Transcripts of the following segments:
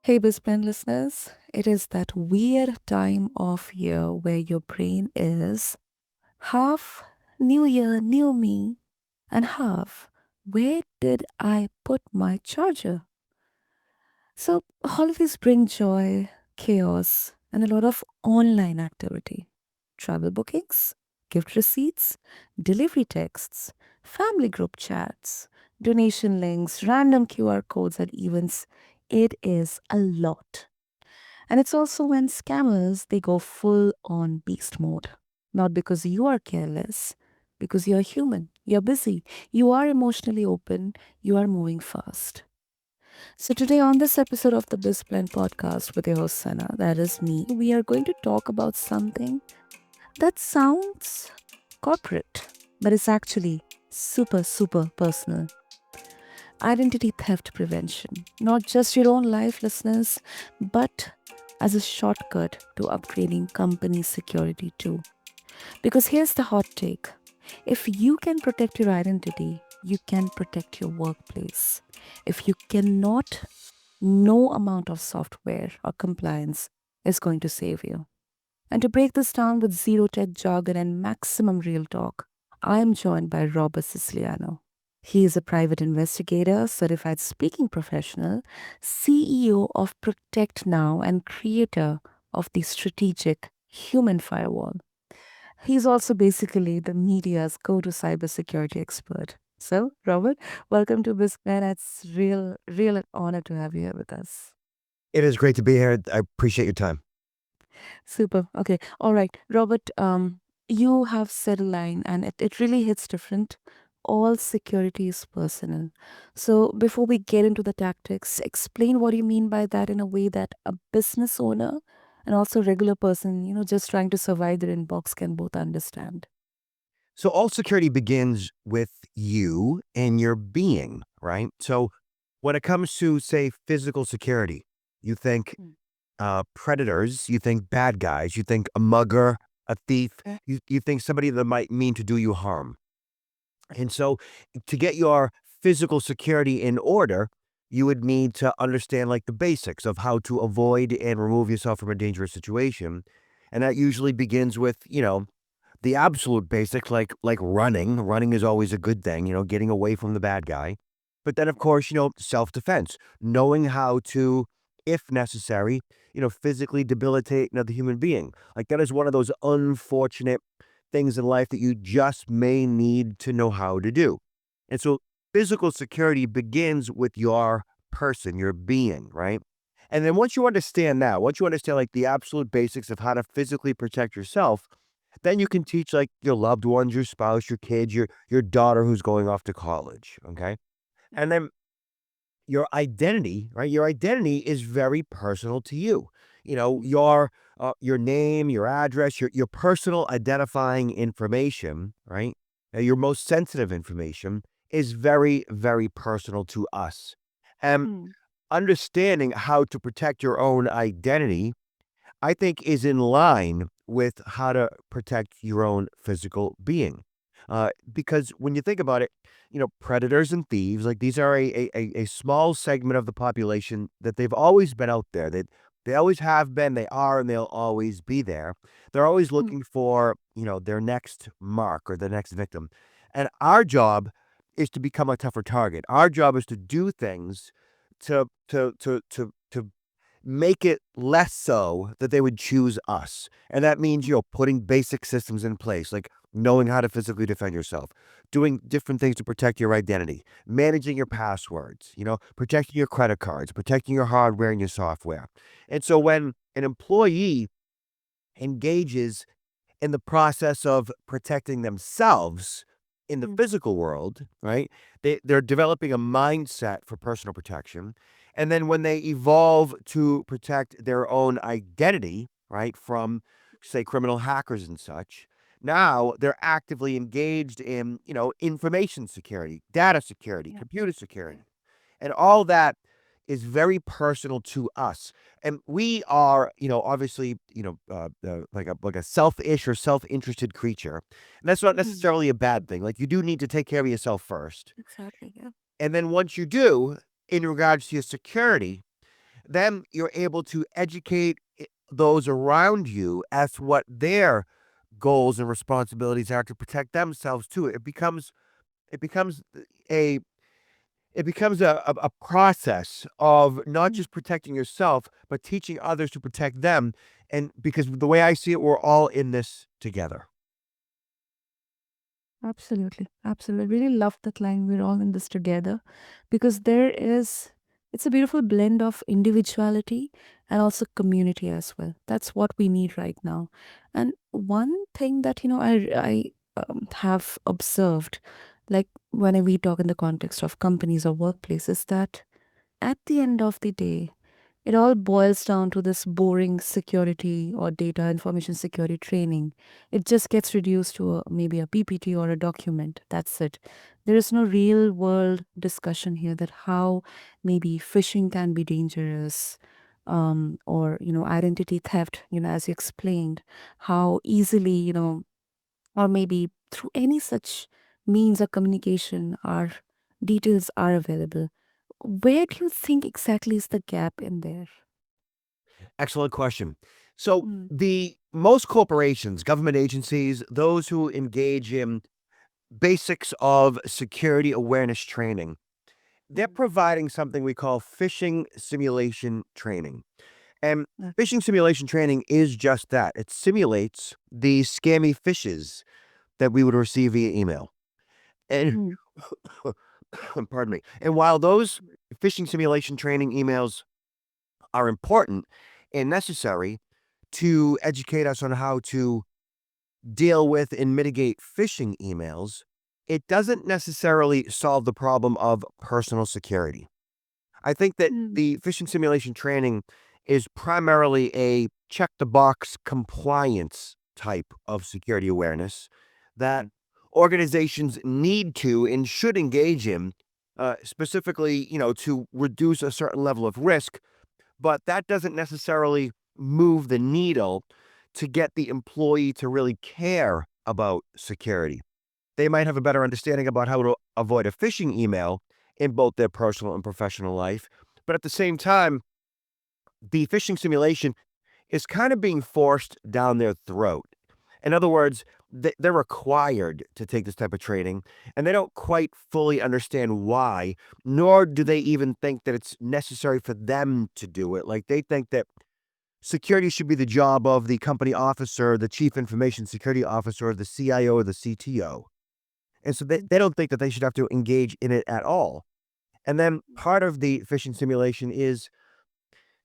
Hey, BizBlend listeners, it is that weird time of year where your brain is half new year, new me, and half where did I put my charger? So, holidays bring joy, chaos, and a lot of online activity. Travel bookings, gift receipts, delivery texts, family group chats, donation links, random QR codes at events. It is a lot. And it's also when scammers they go full on beast mode. Not because you are careless, because you're human, you're busy, you are emotionally open, you are moving fast. So today on this episode of the BizBlend podcast with your host Sana, that is me, we are going to talk about something that sounds corporate, but is actually super personal. Identity theft prevention. Not just your own life, listeners, but as a shortcut to upgrading company security too. Because here's the hot take: if you can protect your identity, you can protect your workplace. If you cannot, no amount of software or compliance is going to save you. And to break this down with zero tech jargon and maximum real talk, I am joined by Robert Siciliano. He is a private investigator, certified speaking professional, CEO of Protect Now, and creator of the strategic human firewall. He's also basically the media's go to cybersecurity expert. So, Robert, welcome to BizBlend. It's real an honor to have you here with us. It is great to be here. I appreciate your time. Super. Okay. All right. Robert, you have said a line and it really hits different. All security is personal. So before we get into the tactics, explain what you mean by that in a way that a business owner and also regular person, just trying to survive their inbox can both understand. So, all security begins with you and your being, right? So, when it comes to, say, physical security, you think Mm. predators, you think bad guys, you think a mugger, a thief, you think somebody that might mean to do you harm. And so, to get your physical security in order, you would need to understand like the basics of how to avoid and remove yourself from a dangerous situation. And that usually begins with, the absolute basics like running. Running is always a good thing, getting away from the bad guy. But then of course, self-defense, knowing how to, if necessary, physically debilitate another human being. Like that is one of those unfortunate things in life that you just may need to know how to do. And so physical security begins with your person, your being, right? And then once you understand like the absolute basics of how to physically protect yourself, then you can teach like your loved ones, your spouse, your kids, your daughter who's going off to college, okay? And then your identity, right? Your identity is very personal to you. Your name, your address, your personal identifying information, right? Your most sensitive information is very personal to us. And Mm. understanding how to protect your own identity, I think, is in line with how to protect your own physical being. Because when you think about it, predators and thieves, like these are a small segment of the population that they've always been out there. They always have been, they are, and they'll always be there. They're always Mm. looking for, their next mark or the next victim. And our job is to become a tougher target. Our job is to do things to make it less so that they would choose us. And that means, putting basic systems in place, like knowing how to physically defend yourself, doing different things to protect your identity, managing your passwords, protecting your credit cards, protecting your hardware and your software. And so when an employee engages in the process of protecting themselves in the Mm. physical world, right? They're developing a mindset for personal protection. And then when they evolve to protect their own identity, right, from, say, criminal hackers and such, now they're actively engaged in, information security, data security, Yeah. computer security. And all that is very personal to us. And we are, obviously, like a selfish or self-interested creature. And that's not Mm. necessarily a bad thing. Like you do need to take care of yourself first. Exactly. Yeah. And then once you do, in regards to your security, then you're able to educate those around you as to what their goals and responsibilities are to protect themselves too. It becomes a it becomes a process of not Mm. just protecting yourself, but teaching others to protect them. And because the way I see it, we're all in this together. Absolutely. Absolutely. Really love that line. We're all in this together because it's a beautiful blend of individuality and also community as well. That's what we need right now. And one thing that, I have observed, like when we talk in the context of companies or workplaces, that at the end of the day, it all boils down to this boring security or data information security training. It just gets reduced to maybe a PPT or a document. That's it. There is no real world discussion here that how maybe phishing can be dangerous, or identity theft. As you explained, how easily or maybe through any such means of communication, our details are available. Where do you think exactly is the gap in there? Excellent question. So, Mm, the most corporations, government agencies, those who engage in basics of security awareness training, they're mm, providing something we call phishing simulation training. And okay. phishing simulation training is just that. It simulates the scammy fishes that we would receive via email. And Mm, pardon me. And while those phishing simulation training emails are important and necessary to educate us on how to deal with and mitigate phishing emails, it doesn't necessarily solve the problem of personal security. I think that mm, the phishing simulation training is primarily a check the box compliance type of security awareness that organizations need to and should engage in, specifically, to reduce a certain level of risk, but that doesn't necessarily move the needle to get the employee to really care about security. They might have a better understanding about how to avoid a phishing email in both their personal and professional life. But at the same time, the phishing simulation is kind of being forced down their throat. In other words, they're required to take this type of training, and they don't quite fully understand why, nor do they even think that it's necessary for them to do it. Like they think that security should be the job of the company officer, the chief information security officer, the CIO, or the CTO. And so they don't think that they should have to engage in it at all. And then part of the phishing simulation is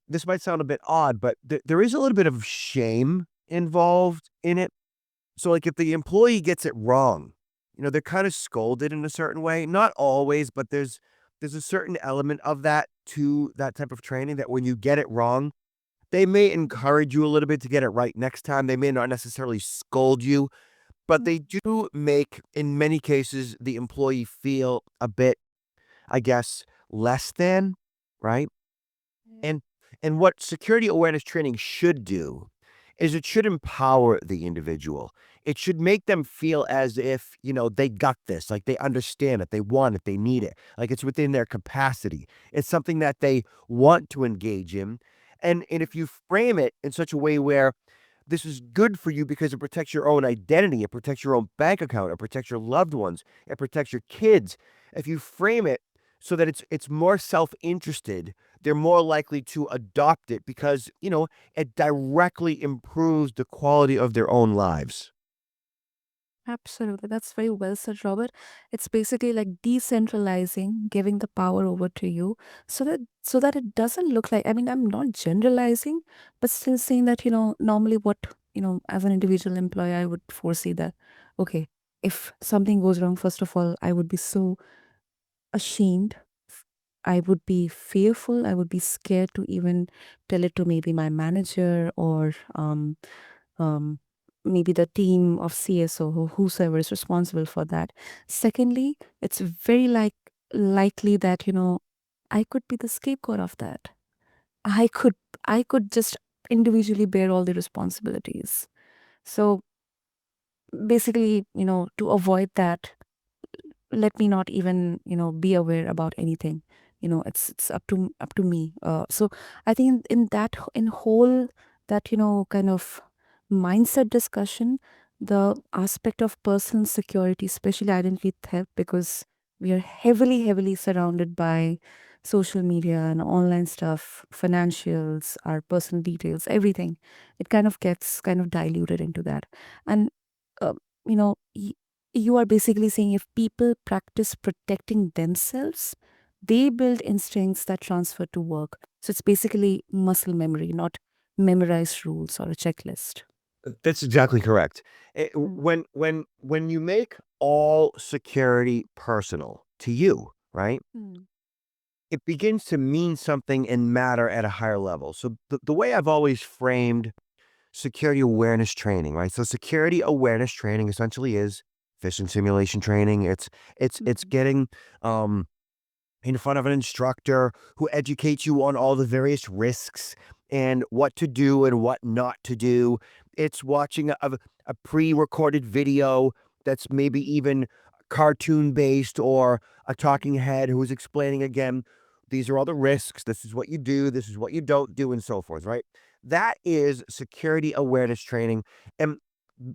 this might sound a bit odd, but there is a little bit of shame involved in it. So, like, if the employee gets it wrong, they're kind of scolded in a certain way. Not always, but there's a certain element of that to that type of training that when you get it wrong, they may encourage you a little bit to get it right next time. They may not necessarily scold you, but mm, they do make, in many cases, the employee feel a bit, I guess, less than, right? yeah. And what security awareness training should do is it should empower the individual. It should make them feel as if, they got this, like they understand it, they want it, they need it, like it's within their capacity. It's something that they want to engage in. And if you frame it in such a way where this is good for you because it protects your own identity, it protects your own bank account, it protects your loved ones, it protects your kids. If you frame it so that it's more self-interested, they're more likely to adopt it because, it directly improves the quality of their own lives. Absolutely. That's very well said, Robert. It's basically like decentralizing, giving the power over to you so that it doesn't look like, I mean, I'm not generalizing, but still saying that, normally what, as an individual employee, I would foresee that, okay, if something goes wrong, first of all, I would be so ashamed. I would be fearful. I would be scared to even tell it to maybe my manager or um, maybe the team of CSO or whosoever is responsible for that. Secondly, it's very likely that I could be the scapegoat of that. I could I could just individually bear all the responsibilities. So basically, to avoid that, let me not even be aware about anything. it's up to me. So I think in that in whole that kind of mindset discussion, the aspect of personal security, especially identity theft, because we are heavily surrounded by social media and online stuff, financials, our personal details, everything. It kind of gets kind of diluted into that. And uh, you know y- you are basically saying if people practice protecting themselves, they build instincts that transfer to work. So it's basically muscle memory, not memorized rules or a checklist. That's exactly correct. Mm, When you make all security personal to you, right? mm, It begins to mean something and matter at a higher level. So the way I've always framed security awareness training, right? So security awareness training essentially is phishing simulation training. It's mm, getting um in front of an instructor who educates you on all the various risks and what to do and what not to do. It's watching a pre recorded video that's maybe even cartoon based or a talking head who's explaining again, these are all the risks. This is what you do. This is what you don't do, and so forth, right? That is security awareness training. And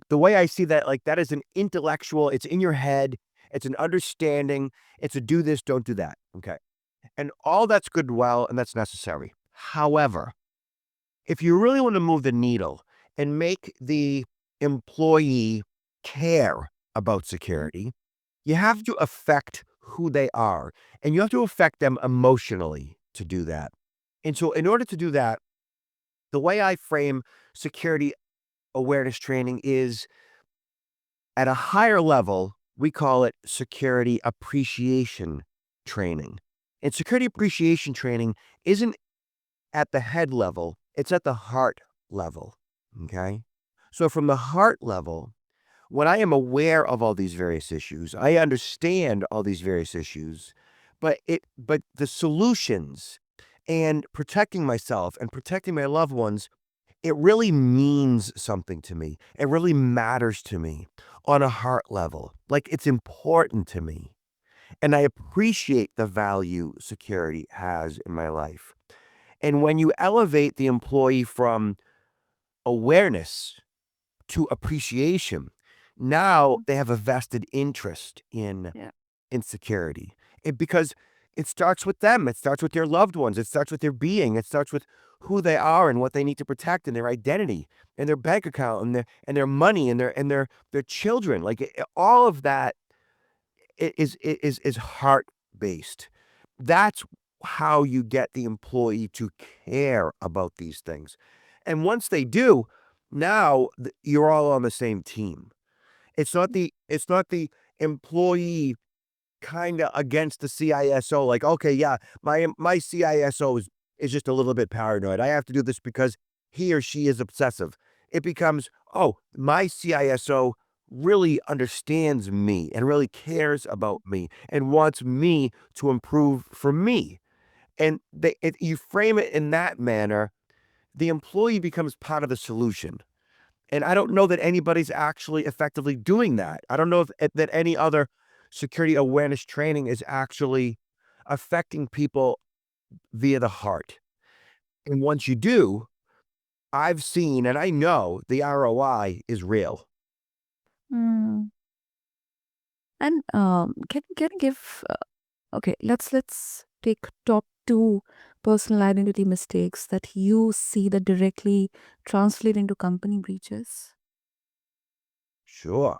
the way I see that, like, that is an intellectual, it's in your head, it's an understanding, it's a do this, don't do that. Okay. And all that's good and well, and that's necessary. However, if you really want to move the needle and make the employee care about mm, security, you have mm, to affect who they are and you have to affect them emotionally to do that. And so, in order to do that, the way I frame security awareness training is at a higher level, we call it security appreciation training. And security appreciation training isn't at the head level, it's at the heart level. Okay. So, from the heart level, when I am aware of all these various issues, I understand all these various issues, but the solutions and protecting myself and protecting my loved ones, it really means something to me. It really matters to me on a heart level. Like, it's important to me. And I appreciate the value security has in my life. And when you elevate the employee from awareness to appreciation, now mm. they have a vested interest in Yeah. insecurity. Because it starts with them, it starts with their loved ones, it starts with their being, it starts with who they are and what they need to protect and their identity and their bank account and their money and their children. Like all of that is heart based. That's how you get the employee to care about these things. And once they do, now you're all on the same team. It's not the employee kinda against the CISO, like, "Okay, yeah, my CISO is just a little bit paranoid. I have to do this because he or she is obsessive." It becomes, "Oh, my CISO really understands me and really cares about me and wants me to improve for me." And you frame it in that manner, the employee becomes part of the solution. And I don't know that anybody's actually effectively doing that. I don't know if that any other security awareness training is actually affecting people via the heart. And once you do, I've seen and I know the ROI is real. Mm. And can you give okay, let's take top two personal identity mistakes that you see that directly translate into company breaches. Sure.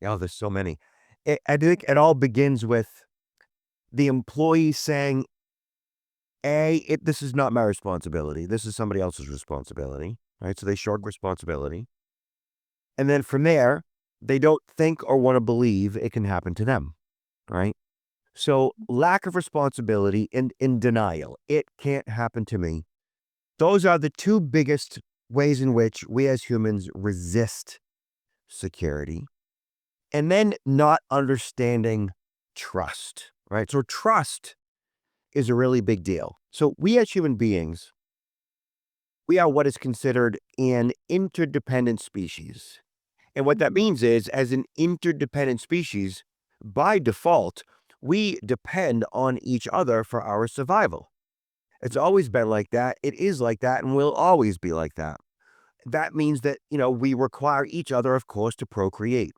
Yeah, there's so many. I think it all begins with the employee saying, this is not my responsibility. This is somebody else's responsibility. Right. So they shirk responsibility. And then from there, they don't think or want to believe it can happen to them. Right. So lack of responsibility and in denial. It can't happen to me. Those are the two biggest ways in which we as humans resist security. And then not understanding trust, right? So trust is a really big deal. So we as human beings, we are what is considered an interdependent species. And what that Mhm. means is, as an interdependent species, by default, We depend on each other for our survival. It's always been like that. It is like that and will always be like that. That means that, we require each other, of course, to procreate.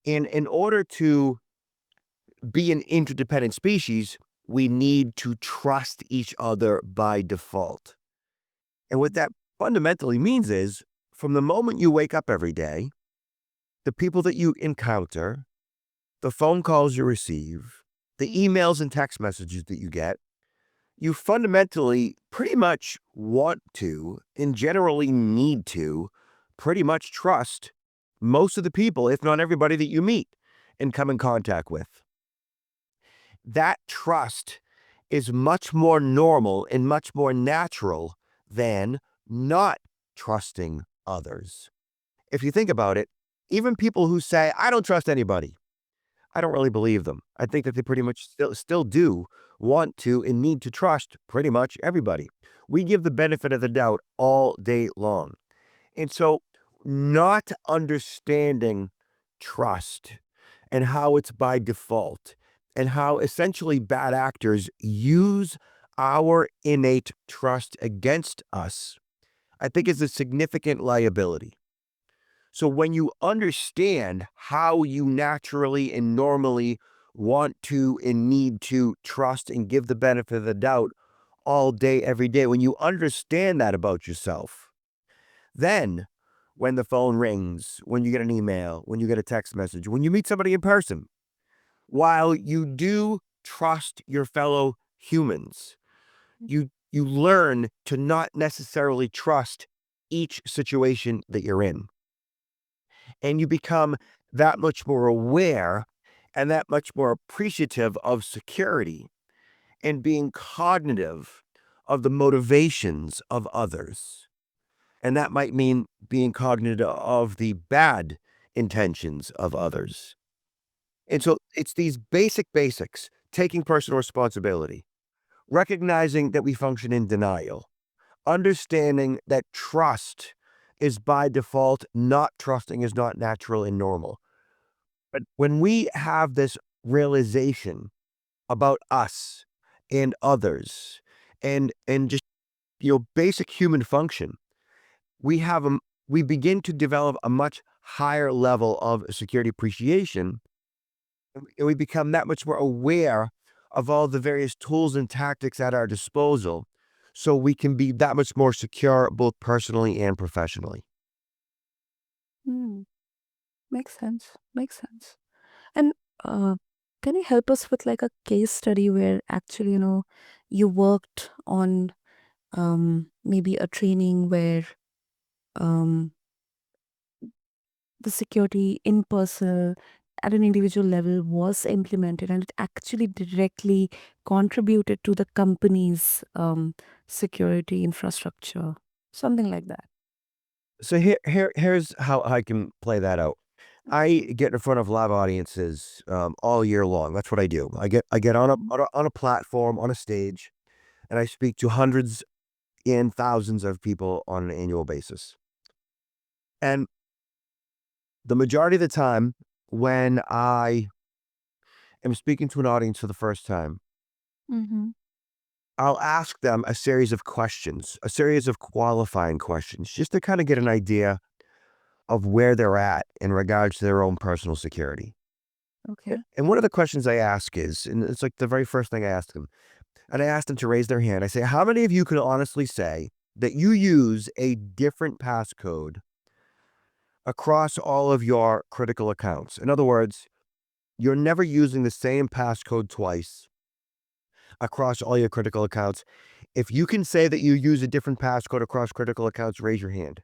And in order to be an interdependent species, we need to trust each other by default. And what that fundamentally means is from the moment you wake up every day, the people that you encounter, the phone calls you receive, the emails and text messages that you get, you fundamentally pretty much want to and generally need to pretty much trust most of the people, if not everybody that you meet and come in contact with. That trust is much more normal and much more natural than not trusting others. If you think about it, even people who say, I don't trust anybody, I don't really believe them. I think that they pretty much still do want to and need to trust pretty much everybody. We give the benefit of the doubt all day long. And so, not understanding trust and how it's by default and how essentially bad actors use our innate trust against us, I think is a significant liability. So when you understand how you naturally and normally want to and need to trust and give the benefit of the doubt all day, every day, when you understand that about yourself, then when the phone rings, when you get an email, when you get a text message, when you meet somebody in person, while you do trust your fellow humans, you learn to not necessarily trust each situation that you're in. And you become that much more aware and that much more appreciative of security and being cognitive of the motivations of others. And that might mean being cognitive of the bad intentions of others. And so it's these basics, taking personal responsibility, recognizing that we function in denial, understanding that trust is by default, not trusting is not natural and normal. But when we have this realization about us and others and just basic human function, we have we begin to develop a much higher level of security appreciation, and we become that much more aware of all the various tools and tactics at our disposal so we can be that much more secure both personally and professionally. Hmm. Makes sense. Makes sense. And uh, can you help us with like a case study where actually, you worked on maybe a training where um, the security in person at an individual level was implemented and it actually directly contributed to the company's security infrastructure, something like that. So here's how I can play that out. I get in front of live audiences all year long. That's what I do. I get on a, Mhm. on a platform on a stage, and I speak to hundreds and thousands of people on an annual basis. And the majority of the time, when I am speaking to an audience for the first time, Mm-hmm. I'll ask them a series of questions, a series of qualifying questions, just to kind of get an idea of where they're at in regards to their own personal security. Okay. And one of the questions I ask is, and it's like the very first thing I ask them, and I ask them to raise their hand. I say, how many of you can honestly say that you use a different passcode across all of your critical accounts? In other words, you're never using the same passcode twice across all your critical accounts. If you can say that you use a different passcode across critical accounts, raise your hand.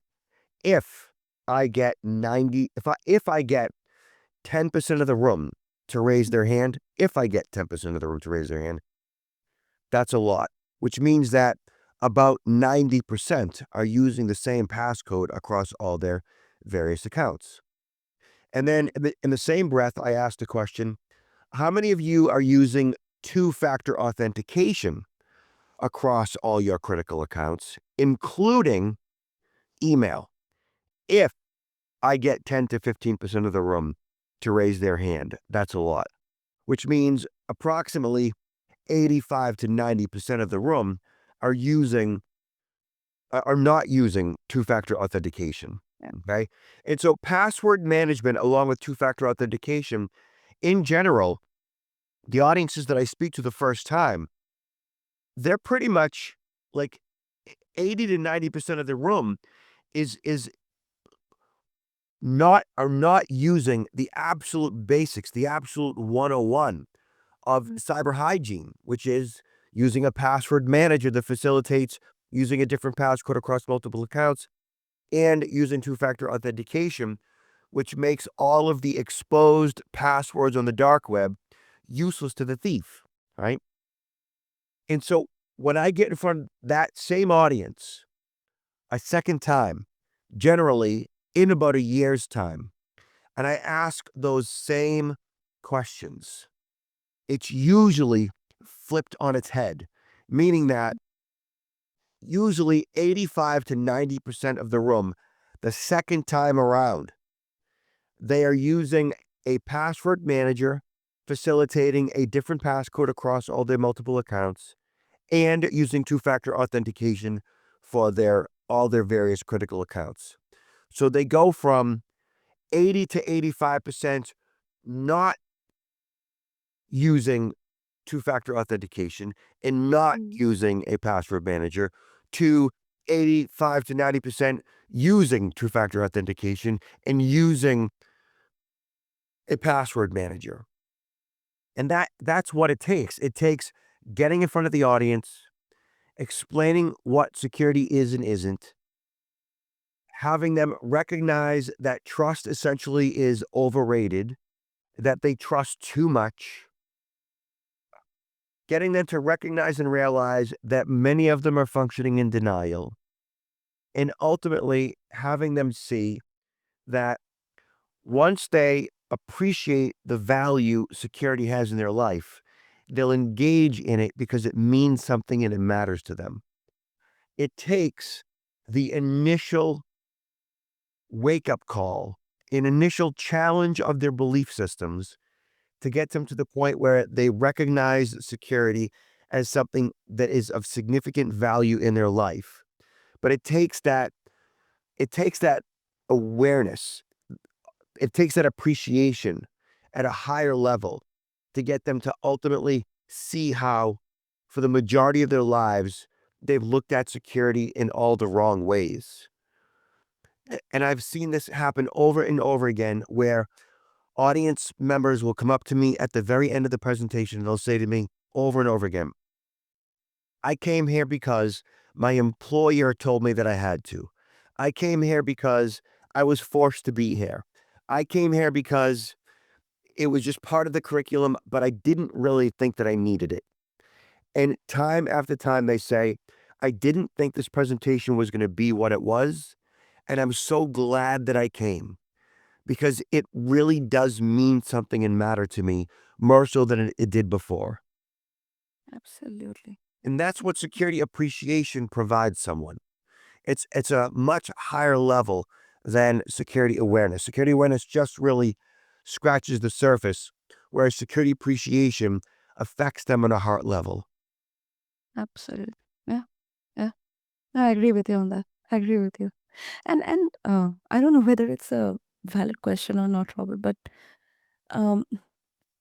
If I get 90, if I get 10% of the room to raise their hand, if I get 10% of the room to raise their hand, that's a lot, which means that about 90% are using the same passcode across all their various accounts. And then in the same breath, I asked the question, how many of you are using two-factor authentication across all your critical accounts, including email? If I get 10 to 15% of the room to raise their hand, that's a lot. which means approximately 85 to 90% of the room are using are not using two-factor authentication. Yeah. Okay. And so password management along with two-factor authentication in general, the audiences that I speak to the first time, they're pretty much like 80 to 90% of the room is not are not using the absolute basics, the absolute 101 of cyber hygiene, which is using a password manager that facilitates using a different passcode across multiple accounts and using two-factor authentication, which makes all of the exposed passwords on the dark web useless to the thief, right? And so when I get in front of that same audience a second time, generally in about a year's time, and I ask those same questions, it's usually flipped on its head, meaning that usually 85 to 90% of the room, the second time around, they are using a password manager, facilitating a different passcode across all their multiple accounts, and using two-factor authentication for all their various critical accounts. So they go from 80 to 85% not using two-factor authentication and not using a password manager to 85 to 90% using two-factor authentication and using a password manager. And that's what it takes. It takes getting in front of the audience, explaining what security is and isn't, having them recognize that trust essentially is overrated, that they trust too much, getting them to recognize and realize that many of them are functioning in denial, and ultimately having them see that once they appreciate the value security has in their life, they'll engage in it because it means something and it matters to them. It takes the initial wake up call, an initial challenge of their belief systems to get them to the point where they recognize security as something that is of significant value in their life. But it takes that awareness, it takes that appreciation at a higher level to get them to ultimately see how, for the majority of their lives, they've looked at security in all the wrong ways. And I've seen this happen over and over again where audience members will come up to me at the very end of the presentation and they'll say to me over and over again, I came here because my employer told me that I had to. I came here because I was forced to be here. I came here because it was just part of the curriculum, but I didn't really think that I needed it. And time after time, they say, I didn't think this presentation was going to be what it was. And I'm so glad that I came because it really does mean something and matter to me more so than it did before. Absolutely. And that's what security appreciation provides someone. It's a much higher level than security awareness. Security awareness just really scratches the surface, whereas security appreciation affects them on a heart level. Absolutely. Yeah. Yeah. I agree with you on that. I agree with you. And I don't know whether it's a valid question or not, Robert, but um,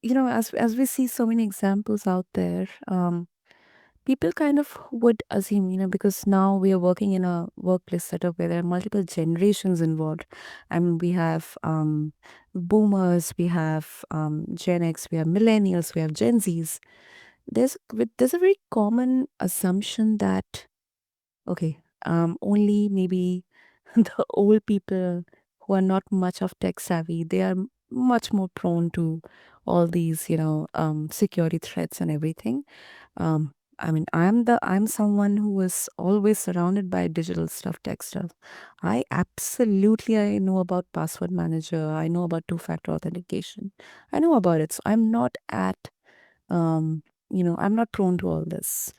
as we see so many examples out there, people kind of would assume, because now we are working in a workplace setup where there are multiple generations involved. I mean, we have boomers, we have Gen X, we have millennials, we have Gen Zs. There's a very common assumption that okay, only maybe the old people who are not much of tech savvy, they are much more prone to all these, security threats and everything. I mean, I'm someone who was always surrounded by digital stuff, tech stuff. I know about password manager. I know about two-factor authentication. I know about it. So I'm not um, I'm not prone to all this.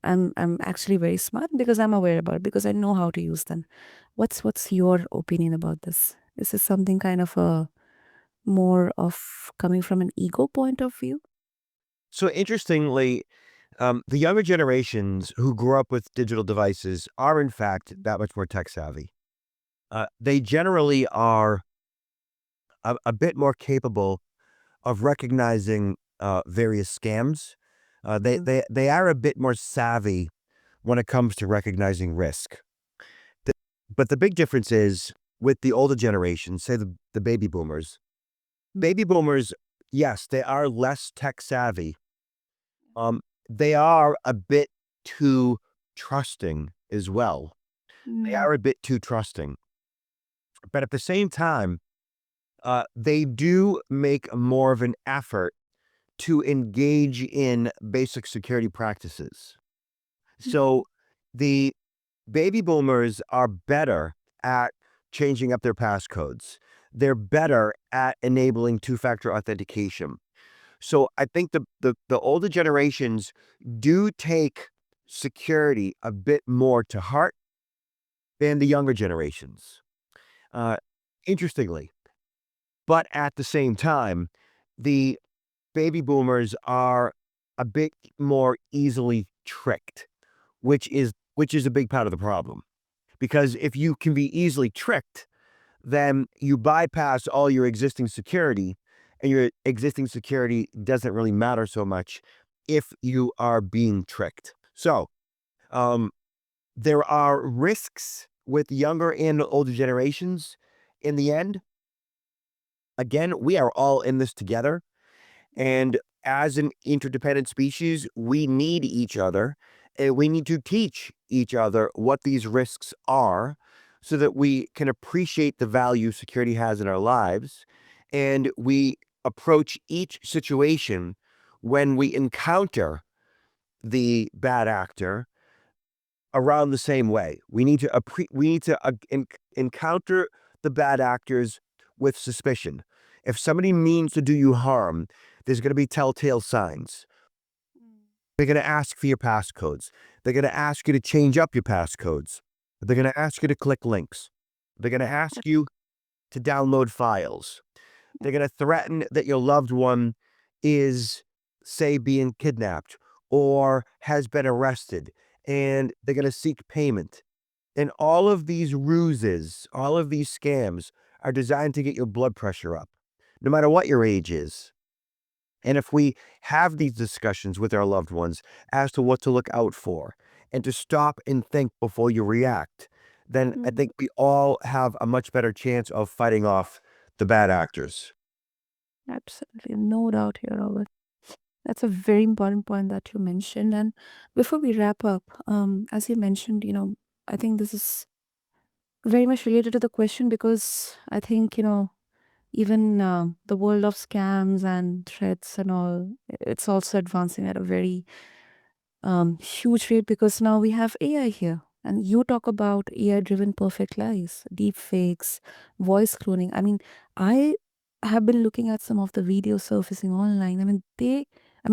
I'm actually very smart because I'm aware about it because I know how to use them. What's your opinion about this? Is this something kind of a more of coming from an ego point of view? So interestingly, the younger generations who grew up with digital devices are, in fact, that much more tech savvy. They generally are a bit more capable of recognizing various scams. Mm, They are a bit more savvy when it comes to recognizing risk. The- but the big difference is with the older generation, say the baby boomers. Baby boomers, yes, they are less tech savvy. They are a bit too trusting as well. They mm, are a bit too trusting. But at the same time, they do make more of an effort to engage in basic security practices. mm, So the baby boomers are better at changing up their passcodes. They're better at enabling two-factor authentication. So I think the older generations do take security a bit more to heart than the younger generations. Uh, interestingly, but at the same time, the baby boomers are a bit more easily tricked, which is a big part of the problem. Because if you can be easily tricked, then you bypass all your existing security, and your existing security doesn't really matter so much if you are being tricked. So, um, there are risks with younger and older generations. In the end, again, we are all in this together. And as an interdependent species, we need each other, and we need to teach each other what these risks are so that we can appreciate the value security has in our lives. And we approach each situation when we encounter the bad actor around the same way. We need to encounter the bad actors with suspicion. If somebody means to do you harm, there's going to be telltale signs. They're going to ask for your passcodes. They're going to ask you to change up your passcodes. They're going to ask you to click links. They're going to ask you to download files. They're going to threaten that your loved one is, say, being kidnapped or has been arrested, and they're going to seek payment. And all of these ruses, all of these scams are designed to get your blood pressure up, no matter what your age is. And if we have these discussions with our loved ones as to what to look out for and to stop and think before you react, then I mm. think we all have a much better chance of fighting off the bad actors. Absolutely, no doubt here, Robert. That's a very important point that you mentioned. And before we wrap up, as you mentioned, I think this is very much related to the question because I think, even the world of scams and threats and all, it's also advancing at a very huge rate because now we have AI here. And you talk about AI driven perfect lies, deep fakes, voice cloning. I mean, I have been looking at some of the videos surfacing online. I mean,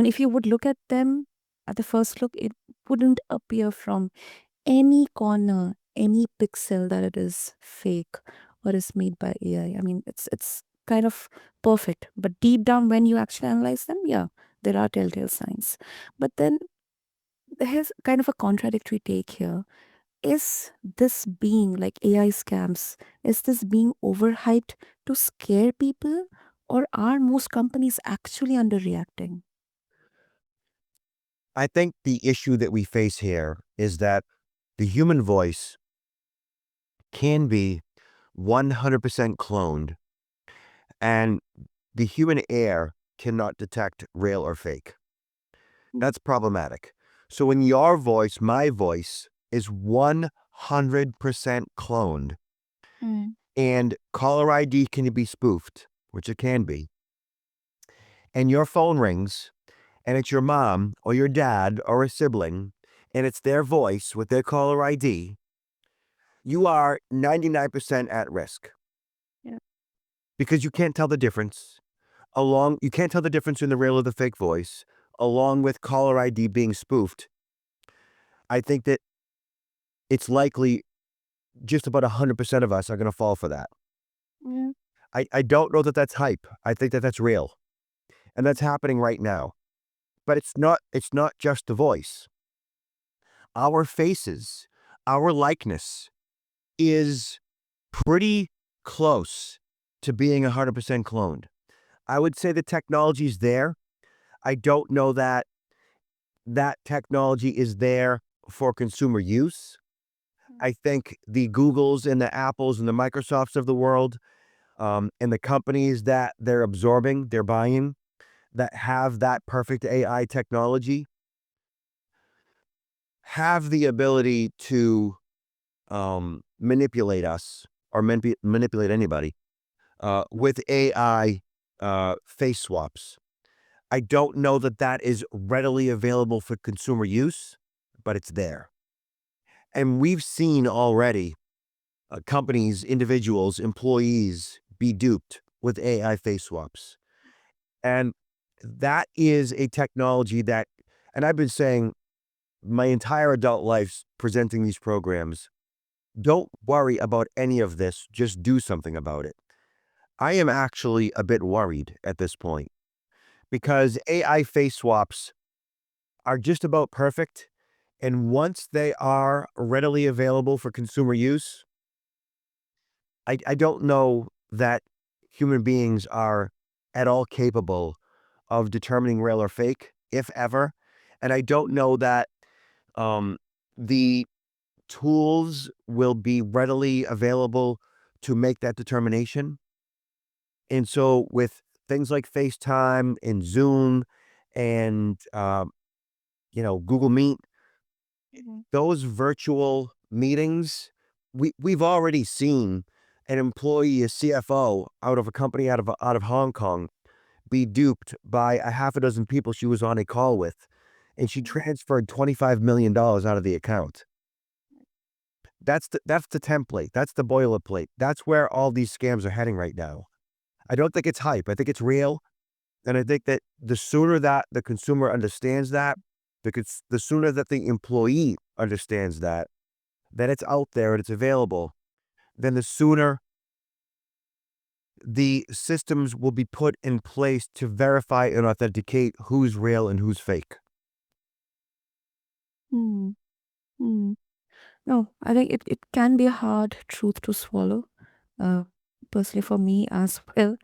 if you would look at them at the first look, it wouldn't appear from any corner, any pixel that it is fake or is made by AI. I mean, it's kind of perfect. But deep down, when you actually analyze them, yeah, there are telltale signs. But then there's kind of a contradictory take here. Is this being like AI scams, is this being overhyped to scare people, or are most companies actually underreacting? I think the issue that we face here is that the human voice can be 100% cloned, and the human ear cannot detect real or fake. That's problematic. So when your voice, my voice, is 100% cloned, Mm, and caller ID can be spoofed, which it can be, and your phone rings, and it's your mom or your dad or a sibling, and it's their voice with their caller ID, you are 99% at risk yeah. because you can't tell the difference. You can't tell the difference in the real or the fake voice, along with caller ID being spoofed. I think that it's likely just about 100% of us are going to fall for that. Yeah. I don't know that that's hype. I think that that's real. And that's happening right now. But it's not just the voice. Our faces, our likeness is pretty close to being 100% cloned. I would say the technology's there. I don't know that that technology is there for consumer use. I think the Googles and the Apples and the Microsofts of the world, and the companies that they're absorbing, they're buying, that have that perfect AI technology, have the ability to manipulate us or manipulate anybody with AI face swaps. I don't know that that is readily available for consumer use, but it's there. And we've seen already companies, individuals, employees be duped with AI face swaps. And that is a technology that, and I've been saying my entire adult life presenting these programs, don't worry about any of this, just do something about it. I am actually a bit worried at this point because AI face swaps are just about perfect. And once they are readily available for consumer use, I don't know that human beings are at all capable of determining real or fake, if ever. And I don't know that um, the tools will be readily available to make that determination. And so with things like FaceTime and Zoom and Google Meet, Mhm. those virtual meetings, we've already seen an employee, a CFO out of a company out of Hong Kong be duped by a half a dozen people she was on a call with, and she transferred $25 million out of the account. That's the template. That's the boilerplate. That's where all these scams are heading right now. I don't think it's hype. I think it's real. And I think that the sooner that the consumer understands that, the sooner that the employee understands that it's out there and it's available, then the sooner the systems will be put in place to verify and authenticate who's real and who's fake. Hmm. Hmm. No, I think it can be a hard truth to swallow, uh, personally for me as well.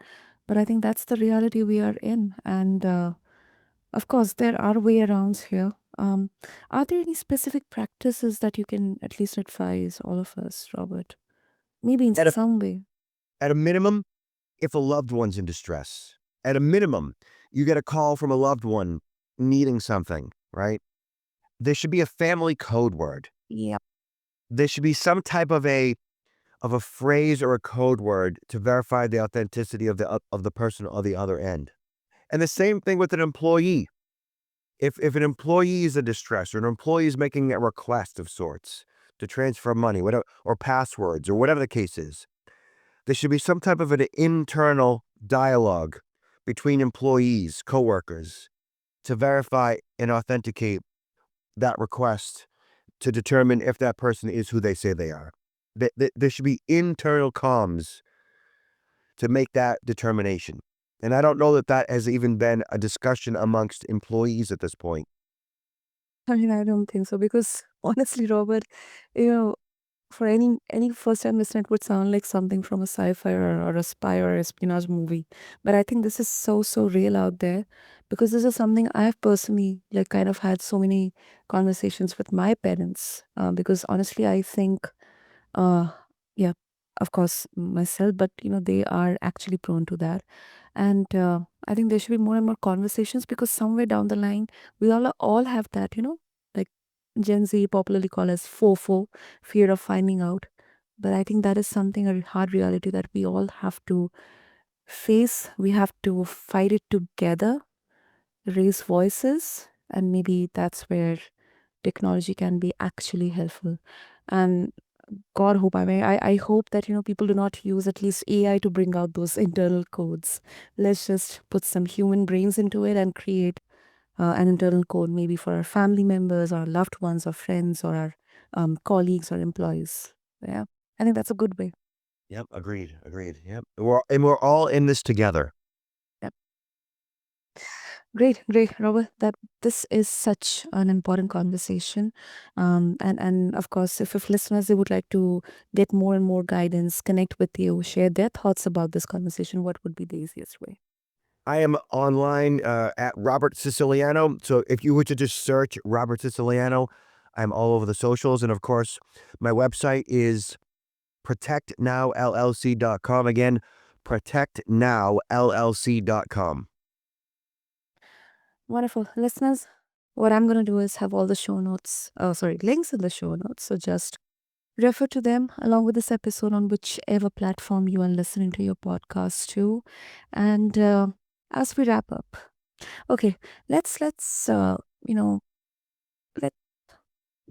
But I think that's the reality we are in. And of course, there are way arounds here. Are there any specific practices that you can at least advise all of us, Robert? Maybe in At a, some way. at a minimum, if a loved one's in distress, at a minimum, you get a call from a loved one needing something, right? There should be a family code word. Yep. There should be some type of a phrase or a code word to verify the authenticity of the person on the other end. And the same thing with an employee. If an employee is in distress or an employee is making a request of sorts to transfer money, whatever, or passwords or whatever the case is, there should be some type of an internal dialogue between employees, coworkers, to verify and authenticate that request to determine if that person is who they say they are. There should be internal comms to make that determination. And I don't know that that has even been a discussion amongst employees at this point. I mean, I don't think so because honestly, Robert, you know, for any first time listener, it would sound like something from a sci-fi or a spy or espionage movie. But I think this is so real out there because this is something I've personally like kind of had so many conversations with my parents. Because honestly, I think uh yeah, of course myself, but they are actually prone to that. And I think there should be more and more conversations because somewhere down the line we all have that, like Gen Z popularly call as FOFO, fear of finding out. But I think that is something, a hard reality that we all have to face. We have to fight it together, raise voices, and maybe that's where technology can be actually helpful. And God hope, I mean, I hope that, people do not use at least AI to bring out those internal codes. Let's just put some human brains into it and create an internal code, maybe for our family members, our loved ones, or friends, or our colleagues or employees. Yeah, I think that's a good way. Yep, agreed. Yep. And we're all in this together. Yep. Great, great, Robert. That this is such an important conversation, and of course, if listeners they would like to get more and more guidance, connect with you, share their thoughts about this conversation, what would be the easiest way? I am online at Robert Siciliano. So if you were to just search Robert Siciliano, I'm all over the socials. And of course, my website is protectnowllc.com. Again, protectnowllc.com. Wonderful, listeners. What I'm going to do is have all the show notes, links in the show notes. So just refer to them along with this episode on whichever platform you are listening to your podcast to. And as we wrap up, okay, let's let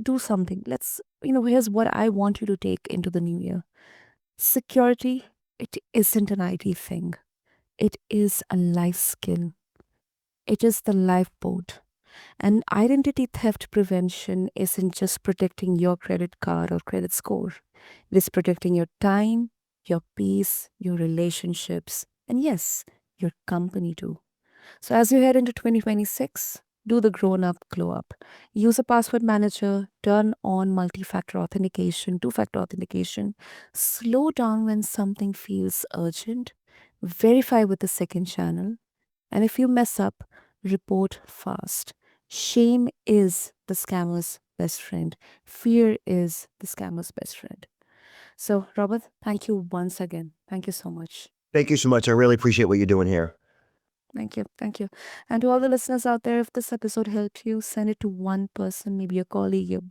do something. Here's what I want you to take into the new year. Security, it isn't an IT thing. It is a life skill. It is the lifeboat. And identity theft prevention isn't just protecting your credit card or credit score. It is protecting your time, your peace, your relationships, and yes, your company too. So as you head into 2026, do the grown up glow up. Use a password manager, turn on multi factor authentication, two factor authentication, slow down when something feels urgent, verify with the second channel, and if you mess up, report fast. Shame is the scammer's best friend. Fear is the scammer's best friend. So, Robert, thank you once again. Thank you so much. Thank you so much. I really appreciate what you're doing here. Thank you. Thank you. And to all the listeners out there, if this episode helped you, send it to one person, maybe your colleague, your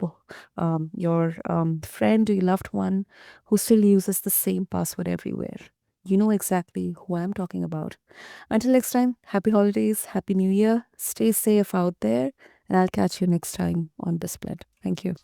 friend, your loved one who still uses the same password everywhere. You know exactly who I'm talking about. Until next time, happy holidays, happy new year. Stay safe out there, and I'll catch you next time on BizBlend. Thank you.